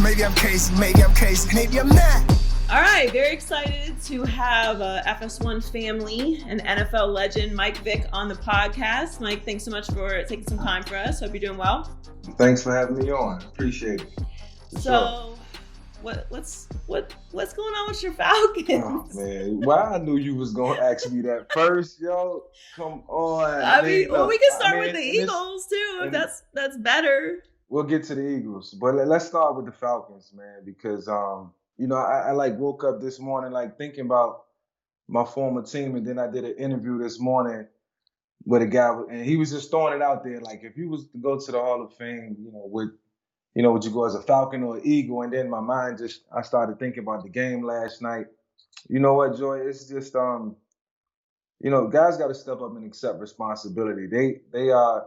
Maybe I'm crazy, maybe I'm not. All right, very excited to have FS1 family and NFL legend Mike Vick on the podcast. Mike, thanks so much for taking some time for us. Hope you're doing well. Thanks for having me on. Appreciate it. So, what's going on with your Falcons? Oh man, I knew you was gonna ask me that first, yo. Come on. I mean, we can start with the Eagles too, if that's better. We'll get to the Eagles, but let's start with the Falcons, man, because I like woke up this morning like thinking about my former team, and then I did an interview this morning with a guy, and he was just throwing it out there like if you was to go to the Hall of Fame, would you go as a Falcon or an Eagle? And then my mind I started thinking about the game last night. You know what, Joy? It's just guys got to step up and accept responsibility. They are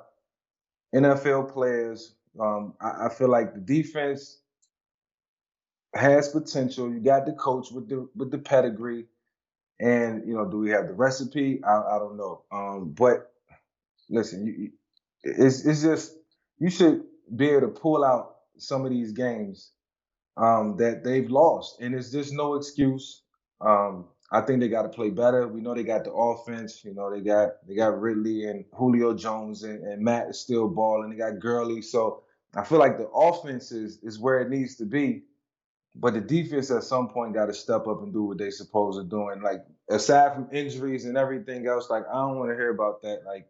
NFL players. I feel like the defense has potential. You got the coach with the pedigree, and do we have the recipe? I don't know. But listen, it's just you should be able to pull out some of these games that they've lost, and it's just no excuse. I think they got to play better. We know they got the offense. They got Ridley and Julio Jones and Matt is still balling. They got Gurley, so I feel like the offense is where it needs to be. But the defense at some point got to step up and do what they supposed to do. And like aside from injuries and everything else, like I don't want to hear about that. Like,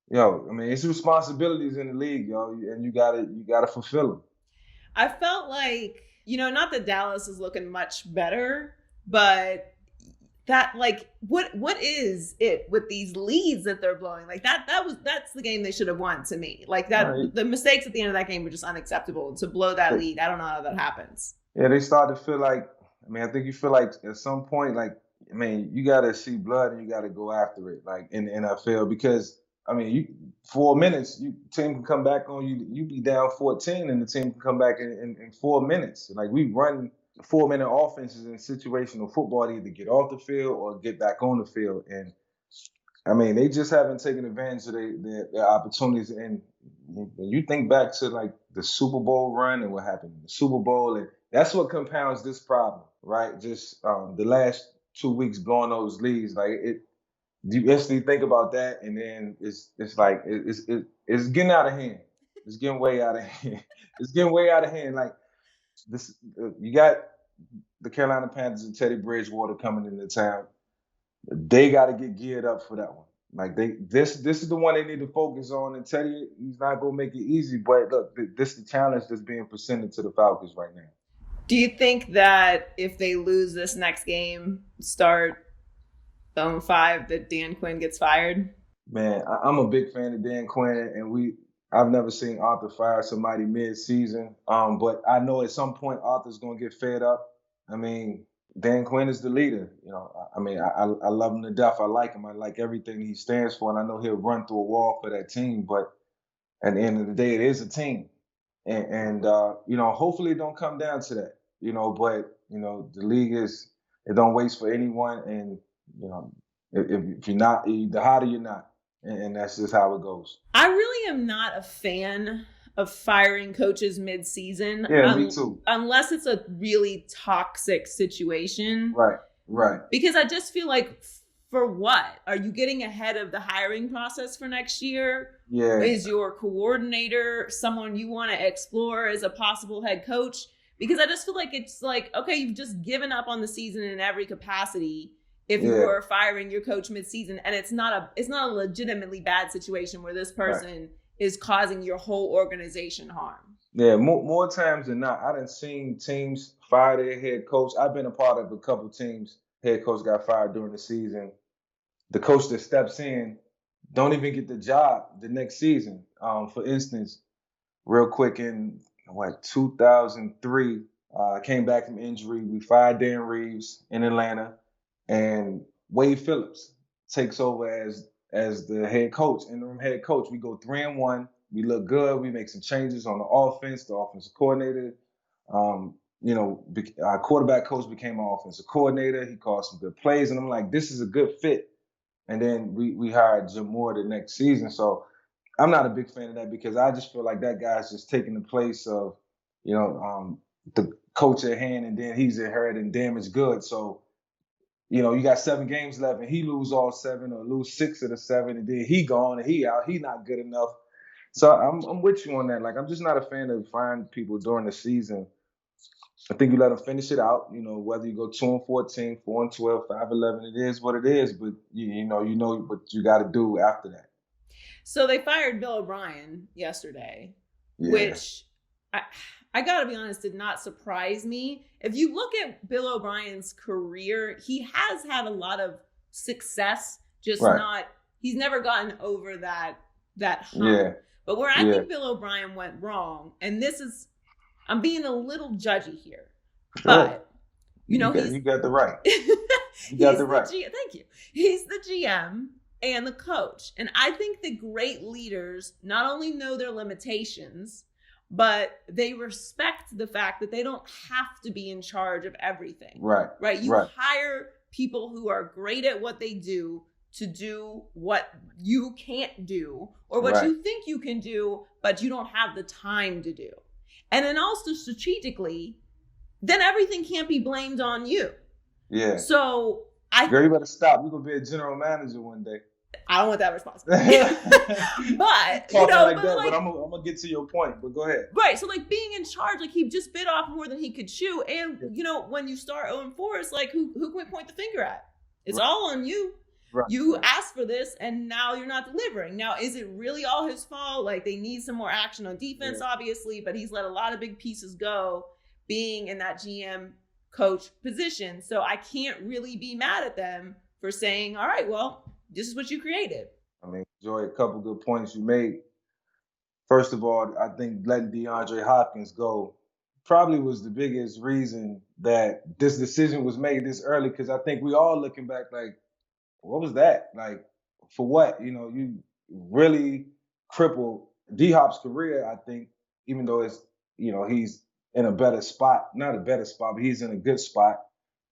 it's responsibilities in the league, and you gotta fulfill them. I felt like, not that Dallas is looking much better, but that like what is it with these leads that they're blowing? Like that's the game they should have won to me. Like that right. The mistakes at the end of that game were just unacceptable. To blow that lead, I don't know how that happens. Yeah, they start to feel like, I think you feel like at some point, like, you got to see blood and you got to go after it, like in the NFL, because, 4 minutes, team can come back on you. You be down 14 and the team can come back in 4 minutes. Like we run 4-minute offenses in situational football to either get off the field or get back on the field. And, they just haven't taken advantage of their opportunities. And when you think back to like the Super Bowl run and what happened in the Super Bowl, and that's what compounds this problem, right? Just the last 2 weeks blowing those leads, like you instantly think about that, and then it's like it's getting out of hand. It's getting way out of hand. It's getting way out of hand. Like this, you got the Carolina Panthers and Teddy Bridgewater coming into town. They got to get geared up for that one. Like this is the one they need to focus on. And Teddy, he's not gonna make it easy. But look, this is the challenge that's being presented to the Falcons right now. Do you think that if they lose this next game, start 0-5, that Dan Quinn gets fired? Man, I'm a big fan of Dan Quinn, and I've never seen Arthur fire somebody mid-season. But I know at some point Arthur's gonna get fed up. Dan Quinn is the leader. I love him to death. I like him. I like everything he stands for, and I know he'll run through a wall for that team. But at the end of the day, it is a team, and hopefully it don't come down to that. But the league it don't waste for anyone, and if you're not, the hotter you're not, and that's just how it goes. I really am not a fan of firing coaches mid-season. Yeah, me too. Unless it's a really toxic situation. Right. Because I just feel like, for what? Are you getting ahead of the hiring process for next year? Yeah. Is your coordinator someone you want to explore as a possible head coach? Because I just feel like it's like, okay, you've just given up on the season in every capacity if you were firing your coach mid-season, and it's not a legitimately bad situation where this person is causing your whole organization harm. Yeah, more times than not. I done seen teams fire their head coach. I've been a part of a couple teams. Head coach got fired during the season. The coach that steps in don't even get the job the next season. For instance, real quick in 2003, came back from injury. We fired Dan Reeves in Atlanta, and Wade Phillips takes over as the head coach, interim head coach. We go 3-1. We look good. We make some changes on the offense. The offensive coordinator, our quarterback coach became our offensive coordinator. He called some good plays, and I'm like, this is a good fit. And then we hired Jim Moore the next season. So I'm not a big fan of that because I just feel like that guy's just taking the place of, the coach at hand, and then he's inheriting damaged goods. So, you got 7 games left, and he lose all 7 or lose 6 of the 7, and then he gone and he out. He not good enough. So I'm with you on that. Like, I'm just not a fan of firing people during the season. I think you let them finish it out. Whether you go 2-14, 4-12, 5-11, it is what it is. But you know what you got to do after that. So they fired Bill O'Brien yesterday, Yeah. which I got to be honest, did not surprise me. If you look at Bill O'Brien's career, he has had a lot of success, just not. He's never gotten over that hump. Yeah. But where I think Bill O'Brien went wrong, and this is, I'm being a little judgy here, but you got the right. You got the right. Thank you. He's the GM and the coach, and I think the great leaders not only know their limitations, but they respect the fact that they don't have to be in charge of everything. Right. You hire people who are great at what they do to do what you can't do or what you think you can do, but you don't have the time to do. And then also strategically, then everything can't be blamed on you. Yeah. So Girl, you better stop. You're going to be a general manager one day. I don't want that responsibility. But, but I'm going to get to your point, but go ahead. Right. So, being in charge, he just bit off more than he could chew. And, when you start 0-4, it's who can we point the finger at? It's all on you. Right. You asked for this, and now you're not delivering. Now, is it really all his fault? They need some more action on defense, obviously, but he's let a lot of big pieces go being in that GM coach position. So I can't really be mad at them for saying, all right, well, this is what you created. I mean, Joy, a couple good points you made. First of all, I think letting DeAndre Hopkins go probably was the biggest reason that this decision was made this early, because I think we all looking back what was that? For what? You really crippled D-Hop's career, I think, even though it's, he's in a better spot. Not a better spot, but he's in a good spot.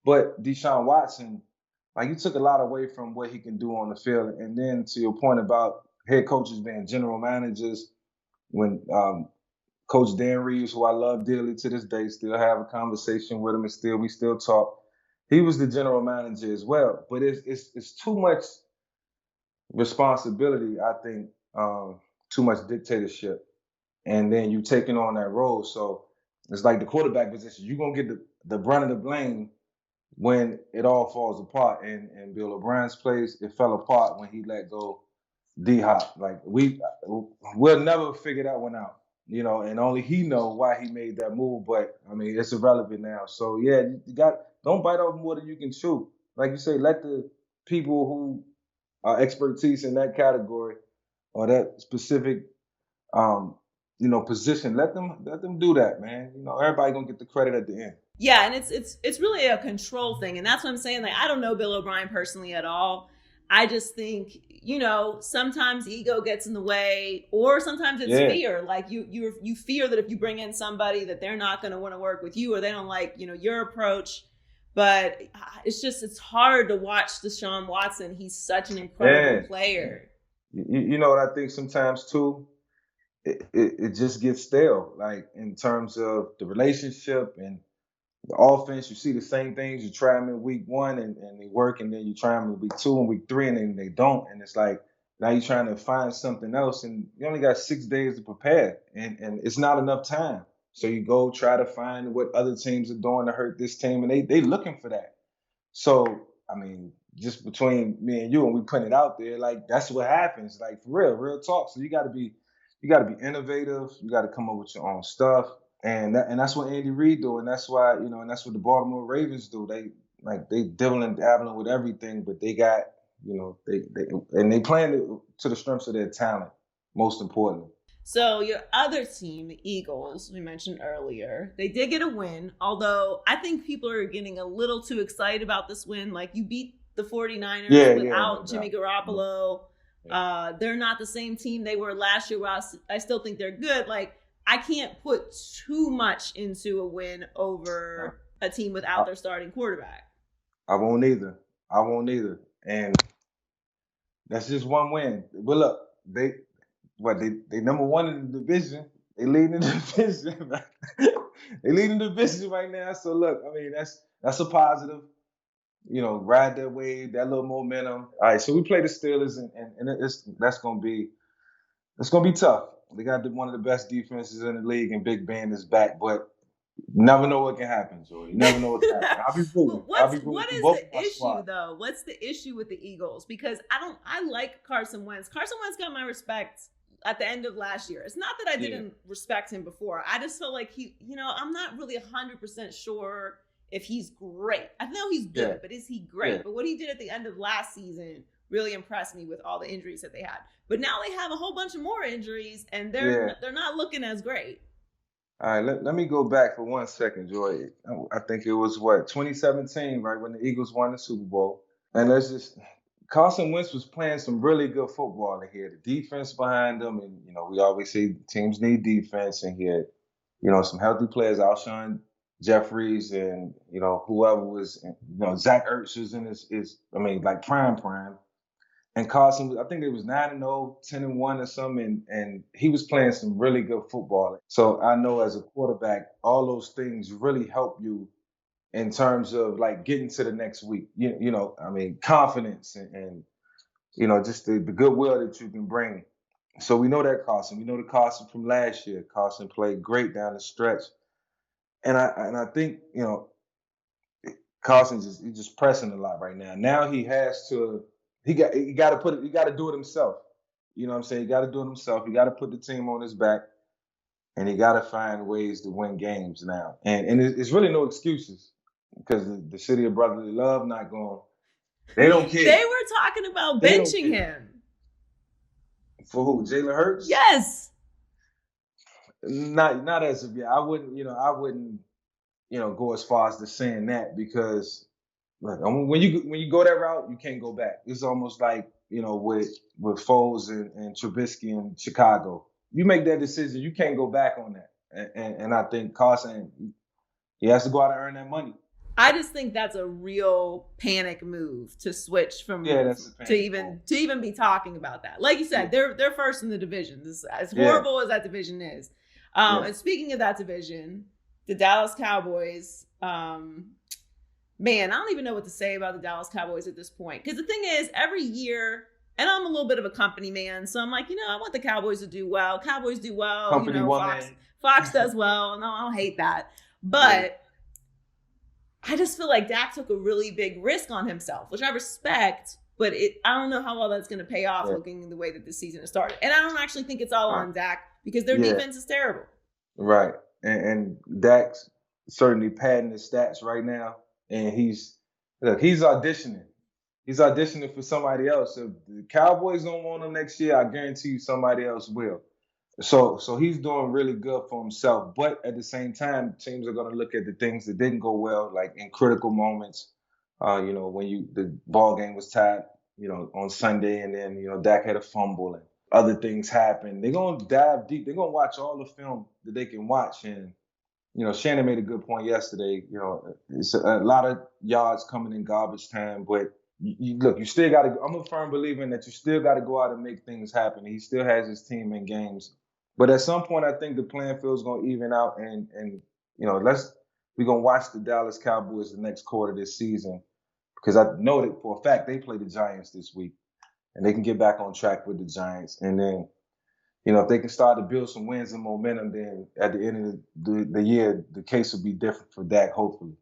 But Deshaun Watson, you took a lot away from what he can do on the field. And then to your point about head coaches being general managers, when Coach Dan Reeves, who I love dearly to this day, still have a conversation with him and we still talk. He was the general manager as well, but it's too much responsibility, I think, too much dictatorship, and then you taking on that role. So it's like the quarterback position. You're going to get the brunt of the blame when it all falls apart. And Bill O'Brien's place, it fell apart when he let go D-Hop. We'll never figure that one out, and only he know why he made that move. But, I mean, it's irrelevant now. So, yeah, don't bite off more than you can chew. Like you say, let the people who are expertise in that category or that specific, position, let them do that, man. Everybody gonna get the credit at the end. Yeah, and it's really a control thing, and that's what I'm saying. I don't know Bill O'Brien personally at all. I just think, sometimes ego gets in the way, or sometimes it's fear. You fear that if you bring in somebody that they're not going to want to work with you, or they don't like, your approach. But it's hard to watch Deshaun Watson. He's such an incredible player. You know what I think sometimes too? It just gets stale, in terms of the relationship and the offense. You see the same things. You try them in week 1 and they work, and then you try them in week 2 and week 3 and then they don't. And it's now you're trying to find something else, and you only got 6 days to prepare, and it's not enough time. So you go try to find what other teams are doing to hurt this team, and they looking for that. So, I mean, just between me and you, and we put it out there, that's what happens. For real talk. So you got to be innovative. You got to come up with your own stuff, and that's what Andy Reid do, and that's why and that's what the Baltimore Ravens do. They dibbling and dabbling with everything, but they got they playing to the strengths of their talent, most importantly. So your other team, the Eagles, we mentioned earlier, they did get a win, although I think people are getting a little too excited about this win. You beat the 49ers without Jimmy Garoppolo. They're not the same team they were last year. I still think they're good. I can't put too much into a win over a team without their starting quarterback. I won't either. And that's just one win. But look, they number 1 in the division. They lead in the division. They leading the division right now. So look, I mean, that's a positive. Ride that wave, that little momentum. All right, so we play the Steelers, and that's gonna be tough. They got one of the best defenses in the league, and Big Ben is back, but you never know what can happen, Joy. You never know what can happen. I'll be rooting. What is both the issue though? What's the issue with the Eagles? Because I like Carson Wentz. Carson Wentz got my respect at the end of last year. It's not that I didn't respect him before. I just felt like I'm not really 100% sure if he's great. I know he's good, but is he great? Yeah. But what he did at the end of last season really impressed me with all the injuries that they had. But now they have a whole bunch of more injuries, and they're not looking as great. All right, let me go back for 1 second, Joy. I think it was 2017, right, when the Eagles won the Super Bowl. And Carson Wentz was playing some really good football in here. The defense behind them, and we always say teams need defense, and he had, some healthy players, Alshon Jeffries, and whoever was, Zach Ertz was in his prime. And Carson, I think it was 9-0, 10-1 or something, and he was playing some really good football. So I know as a quarterback, all those things really help you in terms of like getting to the next week. Confidence and just the goodwill that you can bring. So we know that Carson. We know the Carson from last year. Carson played great down the stretch, and I think Carson's just pressing a lot right now. Now he has to. He got to do it himself. You know what I'm saying? He got to do it himself. He got to put the team on his back, and he got to find ways to win games now. And it's really no excuses because the city of brotherly love not going. They don't care. They were talking about benching him. For who? Jalen Hurts? Yes. Not as of yet. I wouldn't go as far as to saying that because. Look, when you go that route, you can't go back. It's almost like with Foles and Trubisky in Chicago. You make that decision, you can't go back on that. And I think Carson, he has to go out and earn that money. I just think that's a real panic move to switch from to even be talking about that. Like you said, they're first in the division. As horrible as that division is. And speaking of that division, the Dallas Cowboys. Man, I don't even know what to say about the Dallas Cowboys at this point. Because the thing is, every year, and I'm a little bit of a company man, so I'm like, I want the Cowboys to do well. Cowboys do well. Company Fox does well. No, I don't hate that. But I just feel like Dak took a really big risk on himself, which I respect. But I don't know how well that's going to pay off looking the way that this season has started. And I don't actually think it's all on Dak because their defense is terrible. Right. And Dak's certainly padding his stats right now. And he's auditioning. He's auditioning for somebody else. If the Cowboys don't want him next year, I guarantee you somebody else will. So he's doing really good for himself. But at the same time, teams are going to look at the things that didn't go well, like in critical moments. When the ball game was tied, on Sunday, and then Dak had a fumble and other things happened. They're going to dive deep. They're going to watch all the film that they can watch. And Shannon made a good point yesterday. It's a lot of yards coming in garbage time, but you still got to. I'm a firm believer in that you still got to go out and make things happen. He still has his team in games, but at some point, I think the playing field is going to even out, and we're going to watch the Dallas Cowboys the next quarter this season because I know that for a fact they play the Giants this week, and they can get back on track with the Giants, and then. If they can start to build some wins and momentum, then at the end of the year, the case will be different for Dak, hopefully.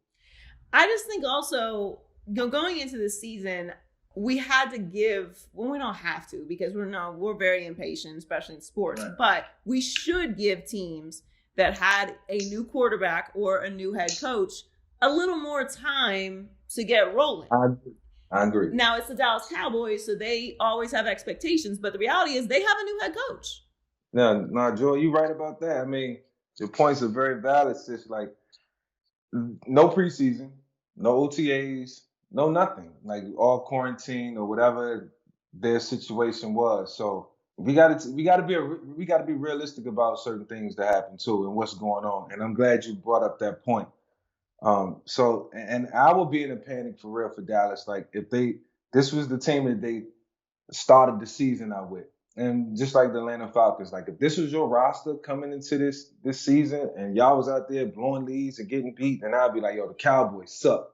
I just think also, going into the season, we had to give, well, we don't have to because we're very impatient, especially in sports, but we should give teams that had a new quarterback or a new head coach a little more time to get rolling. I agree. Now, it's the Dallas Cowboys, so they always have expectations, but the reality is they have a new head coach. No, Joel, you're right about that. I mean, your points are very valid. It's just like no preseason, no OTAs, no nothing. Like all quarantine or whatever their situation was. So we got to be realistic about certain things that happen too and what's going on. And I'm glad you brought up that point. And I will be in a panic for real for Dallas. Like if this was the team that they started the season out with. and just like the Atlanta Falcons, like if this was your roster coming into this season and y'all was out there blowing leads and getting beat, then I'd be like, yo, the Cowboys suck.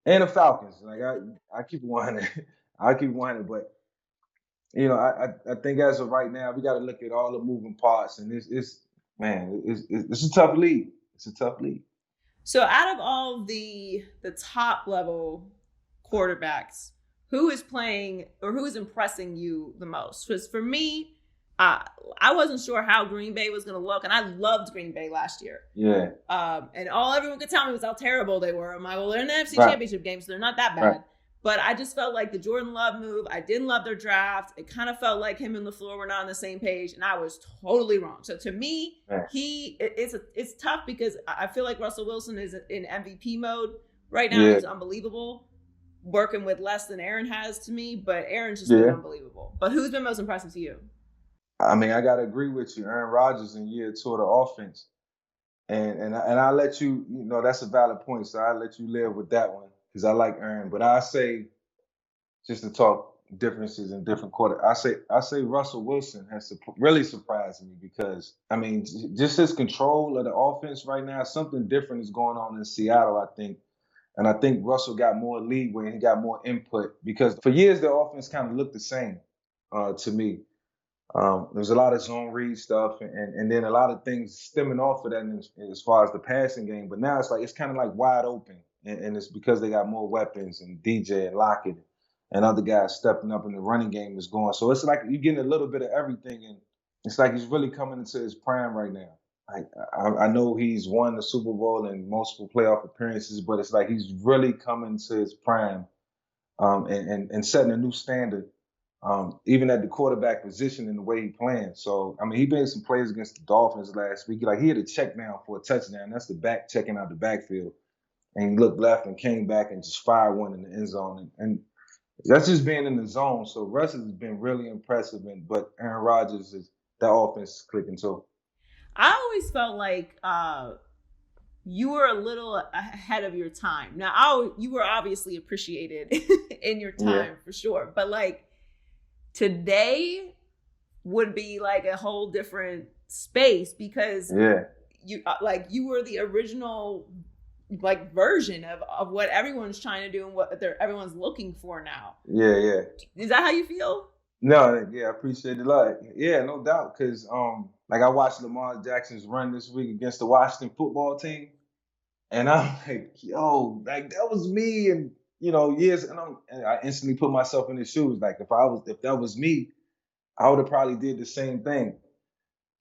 And the Falcons. Like I keep it 100. I keep it 100. But I think as of right now, we got to look at all the moving parts, and it's a tough league. It's a tough league. So out of all the top level quarterbacks, who is playing or who is impressing you the most? Because for me, I wasn't sure how Green Bay was going to look, and I loved Green Bay last year. Yeah. And all everyone could tell me was how terrible they were. I'm like, well, they're in the NFC Right. Championship game, so they're not that bad. Right. But I just felt like the Jordan Love move, I didn't love their draft. It kind of felt like him and LaFleur were not on the same page, and I was totally wrong. So to me, Right. it's tough because I feel like Russell Wilson is in MVP mode right now. Yeah. He's unbelievable, working with less than Aaron has to me, but Aaron's just been unbelievable. But who's been most impressive to you? I mean, I gotta agree with you. Aaron Rodgers in year 2 of the offense, and I'll let you. That's a valid point, so I'll let you live with that one because I like Aaron. But I say, just to talk differences in different quarter, I say Russell Wilson has really surprised me because I mean, just his control of the offense right now, something different is going on in Seattle, I think. And I think Russell got more leeway and he got more input because for years the offense kind of looked the same to me. There's a lot of zone read stuff and then a lot of things stemming off of that as far as the passing game. But now it's kind of like wide open. And it's because they got more weapons and DJ and Lockett and other guys stepping up and the running game is going. So it's like you're getting a little bit of everything. And it's like he's really coming into his prime right now. I know he's won the Super Bowl and multiple playoff appearances, but it's like he's really coming to his prime and setting a new standard. Even at the quarterback position and the way he playing. So, I mean, he made some plays against the Dolphins last week. Like, he had a check down for a touchdown. That's the back checking out the backfield. And he looked left and came back and just fired one in the end zone. And that's just being in the zone. So, Russ has been really impressive. But Aaron Rodgers, that offense is clicking too. I always felt like you were a little ahead of your time. Now, you were obviously appreciated in your time for sure. But, like, today would be like a whole different space because you were the original like version of what everyone's trying to do and what everyone's looking for now. Yeah. Is that how you feel? No, I appreciate it a lot. Yeah, no doubt. Because like I watched Lamar Jackson's run this week against the Washington football team, and I'm like, yo, like that was me and years, and I instantly put myself in his shoes. Like if that was me, I would have probably did the same thing.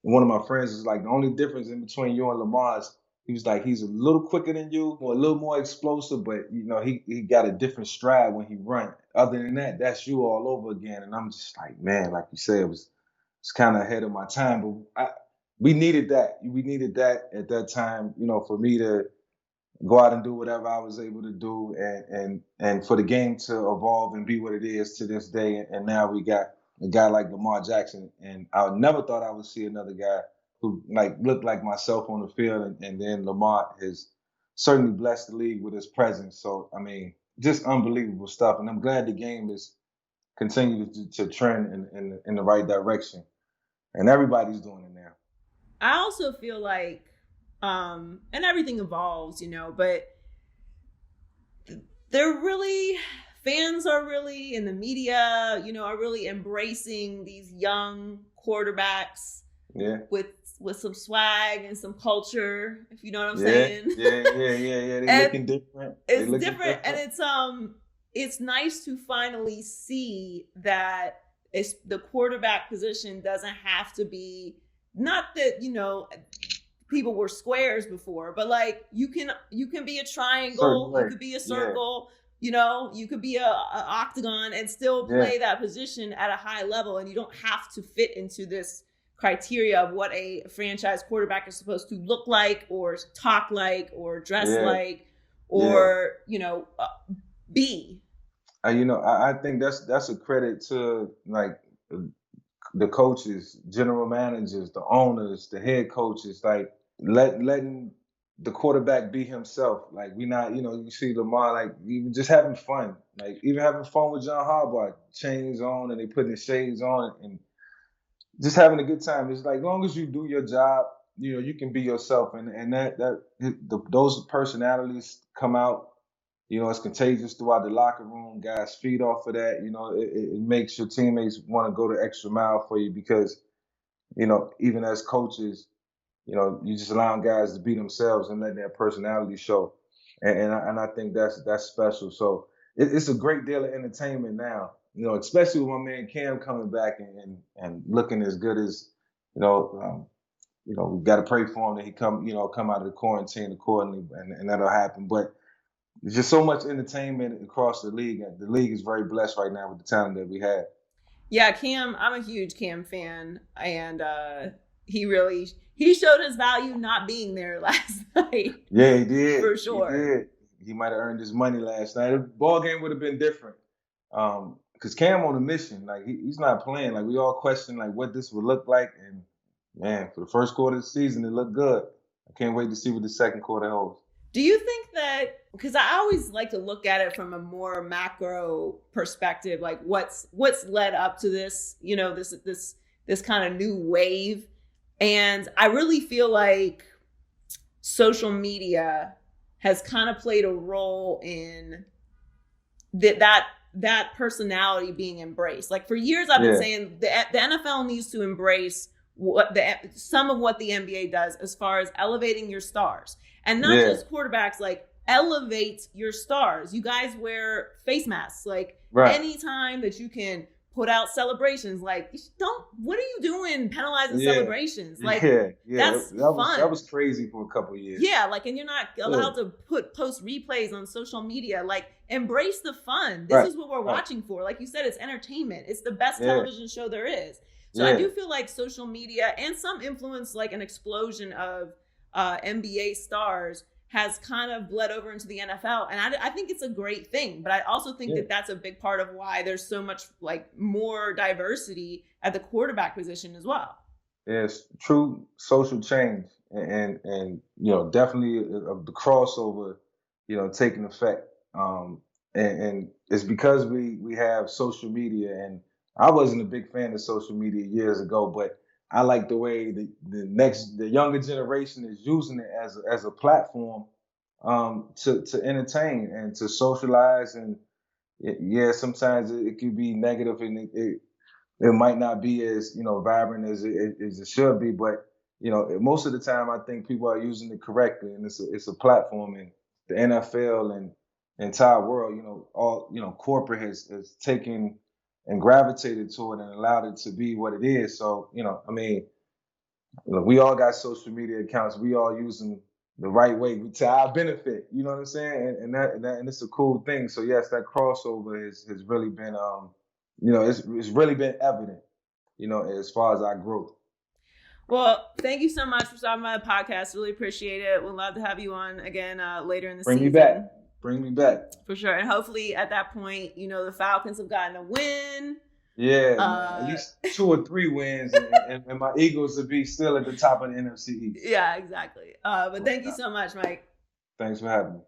And one of my friends was like, the only difference in between you and Lamar is he was like, he's a little quicker than you, or a little more explosive, but he got a different stride when he run. Other than that, that's you all over again. And I'm just like, man, like you said, it's kind of ahead of my time, but we needed that. We needed that at that time, for me to go out and do whatever I was able to do and for the game to evolve and be what it is to this day. And now we got a guy like Lamar Jackson. And I never thought I would see another guy who like looked like myself on the field. And then Lamar has certainly blessed the league with his presence. So, I mean, just unbelievable stuff. And I'm glad the game is continuing to trend in the right direction. And everybody's doing it now. I also feel like and everything evolves, but fans are really, and the media, are really embracing these young quarterbacks with some swag and some culture, if you know what I'm saying. Yeah. They're looking different. It's different. And it's nice to finally see that the quarterback position doesn't have to be, not that, people were squares before, but like you can be a triangle, you could be a circle, you could be a octagon and still play that position at a high level, and you don't have to fit into this criteria of what a franchise quarterback is supposed to look like or talk like or dress like or be. I think that's a credit to like the coaches, general managers, the owners, the head coaches, like letting the quarterback be himself. Like we not, you see Lamar, like even just having fun, like even having fun with John Harbaugh, chains on and they putting the shades on, and just having a good time. It's like, as long as you do your job, you can be yourself, and those personalities come out. It's contagious throughout the locker room. Guys feed off of that. It makes your teammates want to go the extra mile for you because, even as coaches, you just allowing guys to be themselves and let their personality show. And I think that's special. So it's a great deal of entertainment now, especially with my man Cam coming back and looking as good as, we got to pray for him that he come out of the quarantine accordingly, and that'll happen. But there's just so much entertainment across the league. The league is very blessed right now with the talent that we have. Yeah, Cam, I'm a huge Cam fan, and he showed his value not being there last night. Yeah, he did. For sure. He did. He might have earned his money last night. The ball game would have been different. Because Cam on a mission. Like, he's not playing. Like, we all question, like, what this would look like. And, man, for the first quarter of the season, it looked good. I can't wait to see what the second quarter holds. Do you think that, because I always like to look at it from a more macro perspective, like what's led up to this, this kind of new wave. And I really feel like social media has kind of played a role in that personality being embraced. Like, for years I've been saying the NFL needs to embrace some of what the NBA does as far as elevating your stars. And not just quarterbacks, like, elevate your stars. You guys wear face masks. Like, anytime that you can put out celebrations, like, what are you doing penalizing celebrations? Like, that's fun. That was crazy for a couple of years. Yeah, like, and you're not allowed to post replays on social media. Like, embrace the fun. This is what we're watching for. Like you said, it's entertainment. It's the best television show there is. So I do feel like social media and some influence, like an explosion of NBA stars, has kind of bled over into the NFL. And I think it's a great thing. But I also think that that's a big part of why there's so much, like, more diversity at the quarterback position as well. It's true social change. And definitely the crossover, taking effect. And it's because we have social media. And I wasn't a big fan of social media years ago, but I like the way the younger generation is using it as a platform to entertain and to socialize. And sometimes it could be negative, and it might not be as vibrant as it should be. But most of the time, I think people are using it correctly, and it's a platform. And the NFL and the entire world, all corporate has taken and gravitated to it and allowed it to be what it is. So, we all got social media accounts. We all use them the right way to our benefit. You know what I'm saying? And it's a cool thing. So yes, that crossover has really been, it's really been evident, as far as our growth. Well, thank you so much for stopping by the podcast. Really appreciate it. We'd love to have you on again later in the season. Bring me back. For sure. And hopefully at that point, the Falcons have gotten a win. Yeah, at least 2 or 3 wins, and my Eagles will be still at the top of the NFC EAST. Yeah, exactly. But thank you so much, Mike. Thanks for having me.